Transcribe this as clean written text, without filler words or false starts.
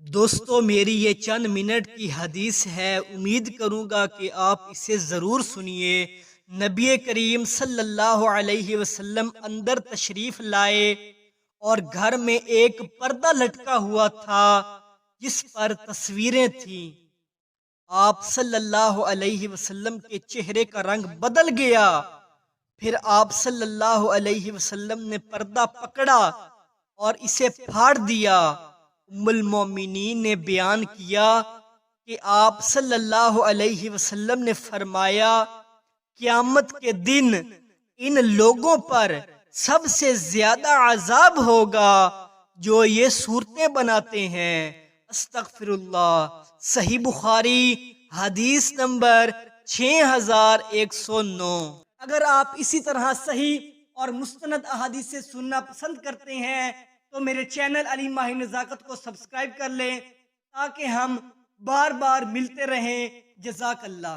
दोस्तों, मेरी ये चंद मिनट की हदीस है। उम्मीद करूंगा कि आप इसे ज़रूर सुनिए। नबी करीम सल्लल्लाहु अलैहि वसल्लम अंदर तशरीफ लाए और घर में एक पर्दा लटका हुआ था जिस पर तस्वीरें थीं। आप सल्लल्लाहु अलैहि वसल्लम के चेहरे का रंग बदल गया। फिर आप सल्लल्लाहु अलैहि वसल्लम ने पर्दा पकड़ा और इसे फाड़ दिया। उम्मुल मोमिनीन ने बयान किया कि आप सल्लल्लाहु अलैहि वसल्लम ने फरमाया, क़यामत के दिन इन लोगों पर सबसे ज्यादा अजाब होगा जो ये सूरतें बनाते हैं। अस्तगफिरुल्लाह। सही बुखारी हदीस नंबर 6109। अगर आप इसी तरह सही और मुस्तनद अहादीस से सुनना पसंद करते हैं तो मेरे चैनल अली माही नज़ाकत को सब्सक्राइब कर लें ताकि हम बार बार मिलते रहें। जज़ाकल्लाह।